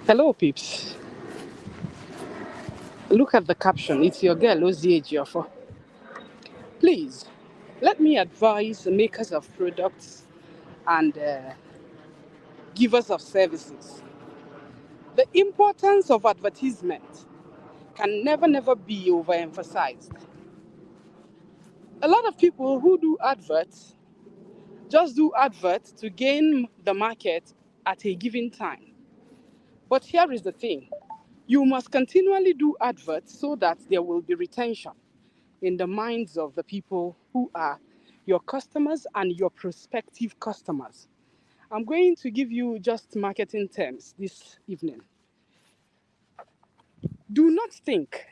Hello, peeps. Look at the caption. It's your girl, Ozie Ejiofor. Please, let me advise the makers of products and givers of services. The importance of advertisement can never be overemphasized. A lot of people who do adverts just do adverts to gain the market at a given time. But here is the thing. You must continually do adverts so that there will be retention in the minds of the people who are your customers and your prospective customers. I'm going to give you just marketing terms this evening. Do not think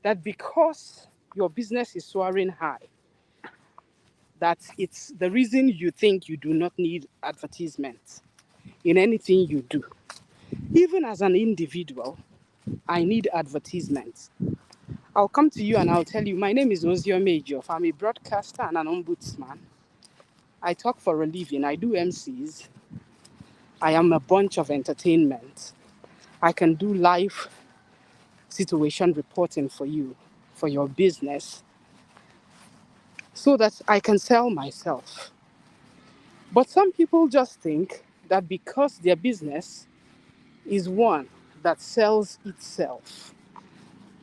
that because your business is soaring high, that it's the reason you think you do not need advertisement in anything you do. Even as an individual, I need advertisements. I'll come to you and I'll tell you, my name is Ozio Major. I'm a broadcaster and an ombudsman. I talk for a living. I do MCs. I am a bunch of entertainment. I can do live situation reporting for you, for your business, so that I can sell myself. But some people just think that because their business is one that sells itself,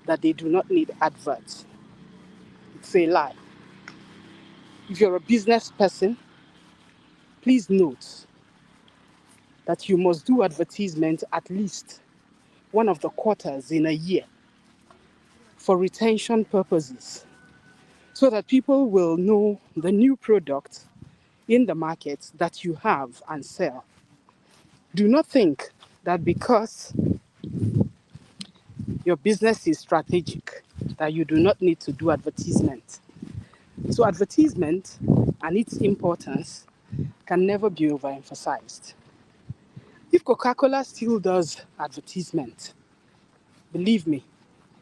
that they do not need adverts. It's a lie. If you're a business person, please note that you must do advertisement at least one of the quarters in a year for retention purposes, so that people will know the new product in the market that you have and sell. Do not think that because your business is strategic that you do not need to do advertisement. So advertisement and its importance can never be overemphasized. If Coca-Cola still does advertisement, believe me,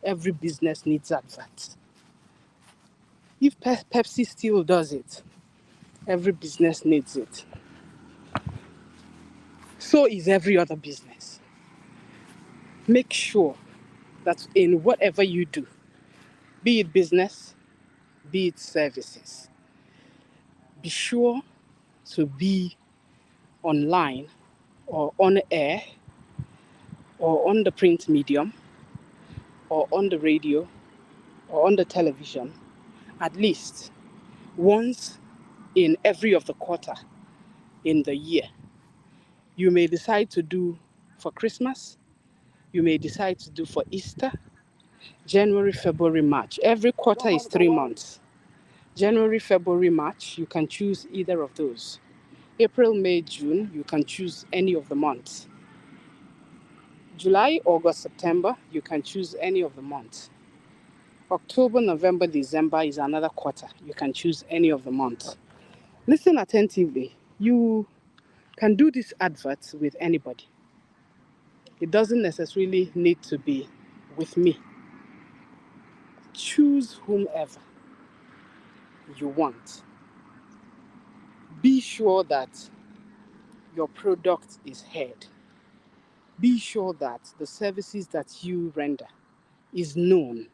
every business needs adverts. If Pepsi still does it, every business needs it. So is every other business. Make sure that in whatever you do, be it business, be it services, be sure to be online or on air or on the print medium or on the radio or on the television at least once in every of the quarter in the year. You may decide to do for Christmas, you may decide to do for Easter, January, February, March. Every quarter is 3 months. January, February, March, you can choose either of those. April, May, June, you can choose any of the months. July, August, September, you can choose any of the months. October, November, December is another quarter. You can choose any of the months. Listen attentively. You can do these adverts with anybody. It doesn't necessarily need to be with me. Choose whomever you want. Be sure that your product is heard. Be sure that the services that you render is known.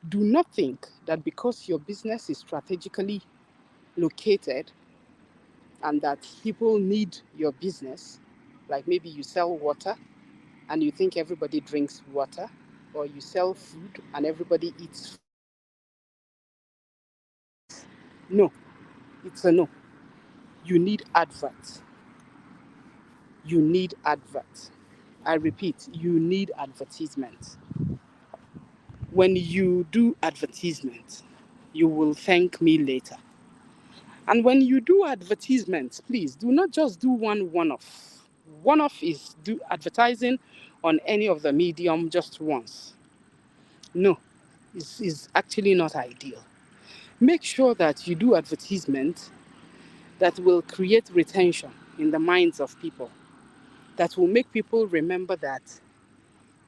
Do not think that because your business is strategically located and that people need your business, like maybe you sell water and you think everybody drinks water, or you sell food and everybody eats. No, it's a no. You need adverts. You need adverts. I repeat, you need advertisement. When you do advertisement, you will thank me later. And when you do advertisements, please do not just do one-off. One-off is do advertising on any of the medium just once. No, it's actually not ideal. Make sure that you do advertisement that will create retention in the minds of people, that will make people remember that,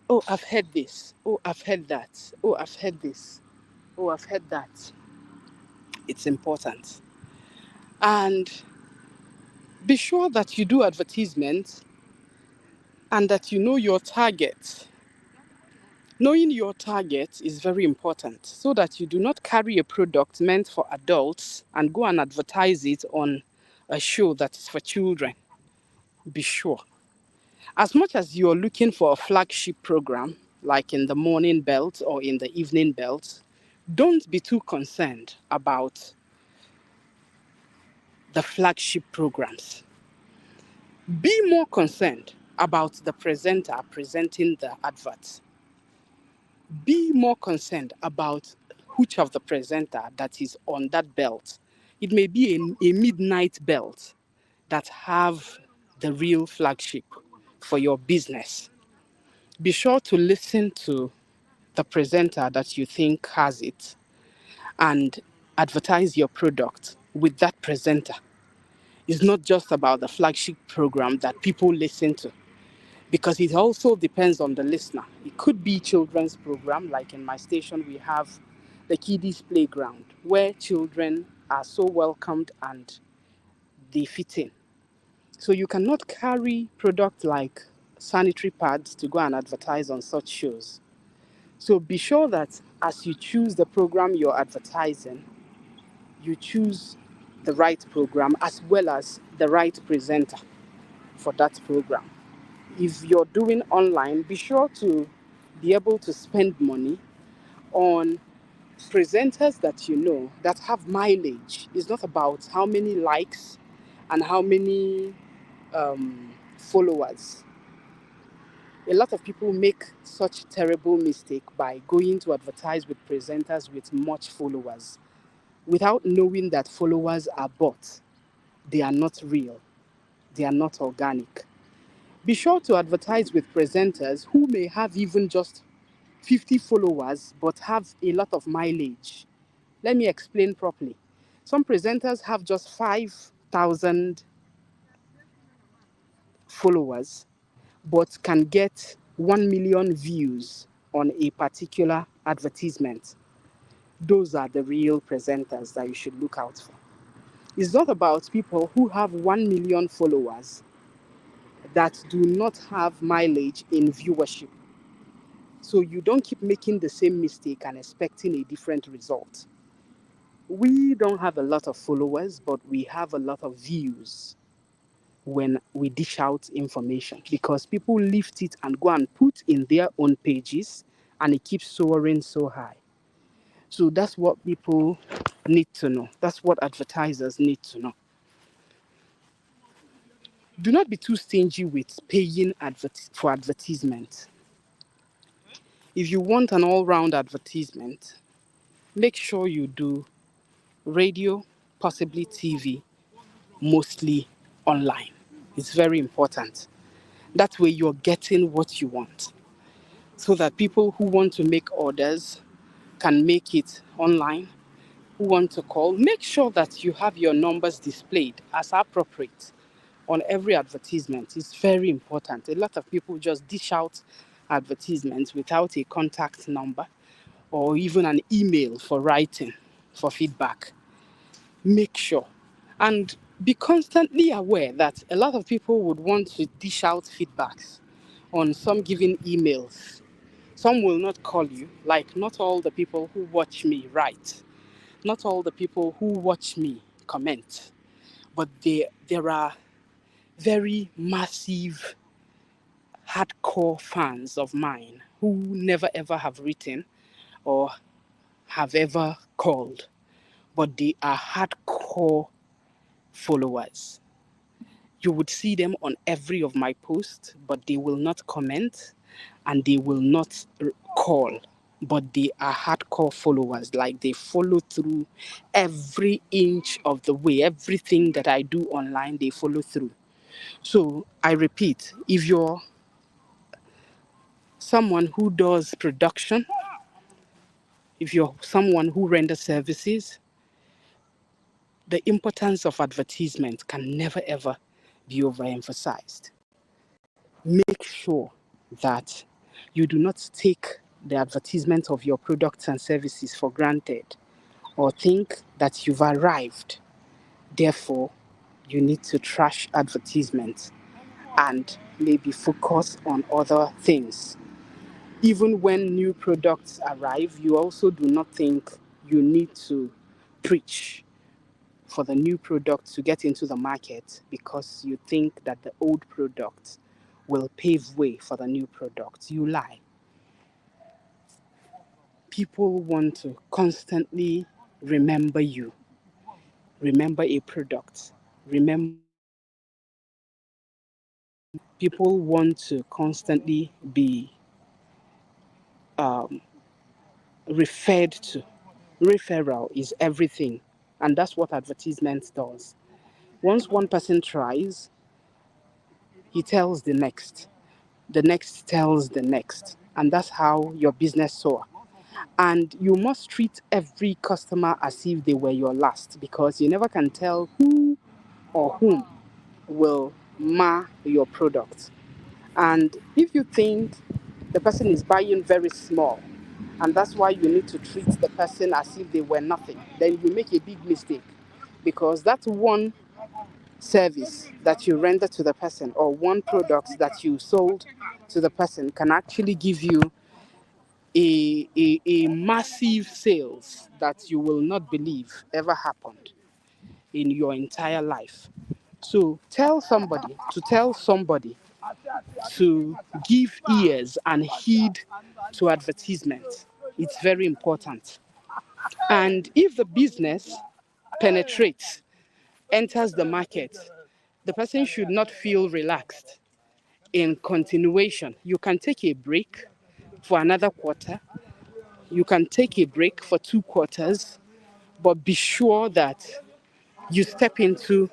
oh, I've heard this, oh, I've heard that, oh, I've heard this, oh, I've heard that. It's important. And be sure that you do advertisements and that you know your target. Knowing your target is very important so that you do not carry a product meant for adults and go and advertise it on a show that is for children. Be sure. As much as you're looking for a flagship program, like in the morning belt or in the evening belt, don't be too concerned about the flagship programs. Be more concerned about the presenter presenting the adverts. Be more concerned about which of the presenter that is on that belt. It may be a midnight belt that have the real flagship for your business. Be sure to listen to the presenter that you think has it and advertise your product with that presenter. It's not just about the flagship program that people listen to, because it also depends on the listener. It could be children's program, like in my station we have the kiddies playground, where children are so welcomed and they fit in. So you cannot carry product like sanitary pads to go and advertise on such shows. So be sure that as you choose the program you're advertising, you choose the right program as well as the right presenter for that program. If you're doing online, be sure to be able to spend money on presenters that you know that have mileage. It's not about how many likes and how many followers. A lot of people make such terrible mistake by going to advertise with presenters with much followers without knowing that followers are bought. They are not real. They are not organic. Be sure to advertise with presenters who may have even just 50 followers but have a lot of mileage. Let me explain properly. Some presenters have just 5,000 followers but can get 1 million views on a particular advertisement. Those are the real presenters that you should look out for. It's not about people who have 1 million followers that do not have mileage in viewership. So you don't keep making the same mistake and expecting a different result. We don't have a lot of followers, but we have a lot of views when we dish out information, because people lift it and go and put in their own pages and it keeps soaring so high. So that's what people need to know. That's what advertisers need to know. Do not be too stingy with paying for advertisement. If you want an all-round advertisement, make sure you do radio, possibly TV, mostly online. It's very important. That way you're getting what you want, so that people who want to make orders can make it online, who want to call. Make sure that you have your numbers displayed as appropriate on every advertisement. It's very important. A lot of people just dish out advertisements without a contact number or even an email for writing for feedback. Make sure and be constantly aware that a lot of people would want to dish out feedbacks on some given emails. Some will not call you, like not all the people who watch me write, not all the people who watch me comment, but there are very massive, hardcore fans of mine who never ever have written or have ever called, but they are hardcore followers. You would see them on every of my posts, but they will not comment and they will not call. But they are hardcore followers. Like, they follow through every inch of the way. Everything that I do online, they follow through. So I repeat, if you're someone who does production, if you're someone who renders services, the importance of advertisement can never ever be overemphasized. Make sure that you do not take the advertisement of your products and services for granted or think that you've arrived. Therefore, you need to trash advertisements and maybe focus on other things. Even when new products arrive, you also do not think you need to preach for the new product to get into the market because you think that the old product will pave way for the new product. You lie. People want to constantly remember you, remember a product, remember people want to constantly be referred to. Referral is everything, and that's what advertisement does. Once one person tries, he tells the next tells the next, and that's how your business soar. And you must treat every customer as if they were your last, because you never can tell who or whom will mar your product. And if you think the person is buying very small, and that's why you need to treat the person as if they were nothing, then you make a big mistake, because that one service that you render to the person or one product that you sold to the person can actually give you a massive sales that you will not believe ever happened in your entire life. So tell somebody to give ears and heed to advertisement. It's very important. And if the business penetrates, enters the market, the person should not feel relaxed in continuation. You can take a break for another quarter. You can take a break for 2 quarters, but be sure that you step into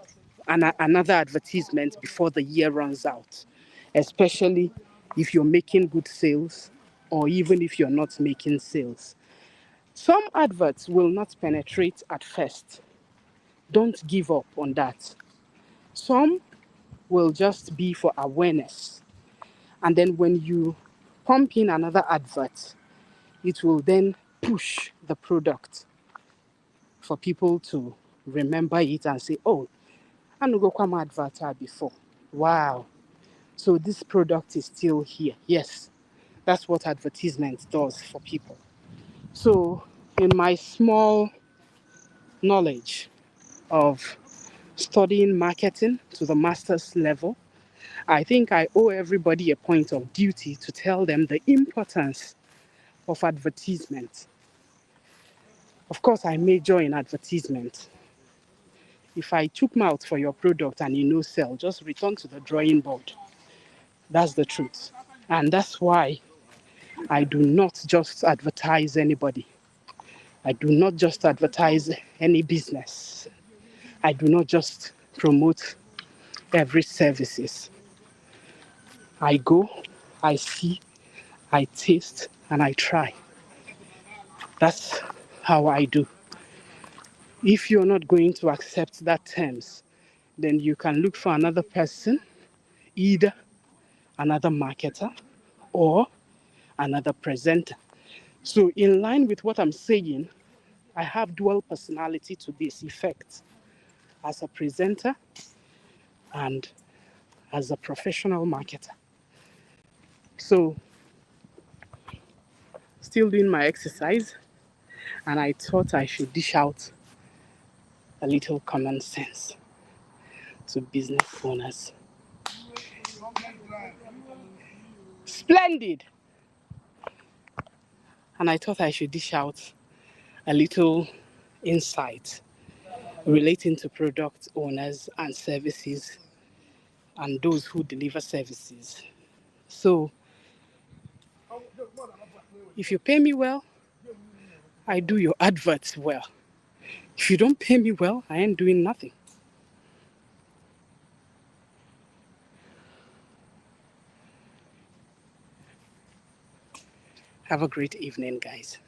another advertisement before the year runs out, especially if you're making good sales or even if you're not making sales. Some adverts will not penetrate at first. Don't give up on that. Some will just be for awareness. And then when you pump in another advert, it will then push the product for people to remember it and say, oh, I know go come advert before. Wow. So this product is still here. Yes, that's what advertisement does for people. So in my small knowledge of studying marketing to the master's level, I think I owe everybody a point of duty to tell them the importance of advertisement. Of course, I major in advertisement. If I took mouth for your product and you no sell, just return to the drawing board. That's the truth. And that's why I do not just advertise anybody. I do not just advertise any business. I do not just promote every services. I go, I see, I taste, and I try. That's how I do. If you're not going to accept that terms, then you can look for another person, either another marketer or another presenter. So in line with what I'm saying, I have dual personality to this effect as a presenter and as a professional marketer. So still doing my exercise, and I thought I should dish out a little common sense to business owners. Splendid! And I thought I should dish out a little insight relating to product owners and services and those who deliver services. So if you pay me well, I do your adverts well. If you don't pay me well, I ain't doing nothing. Have a great evening, guys.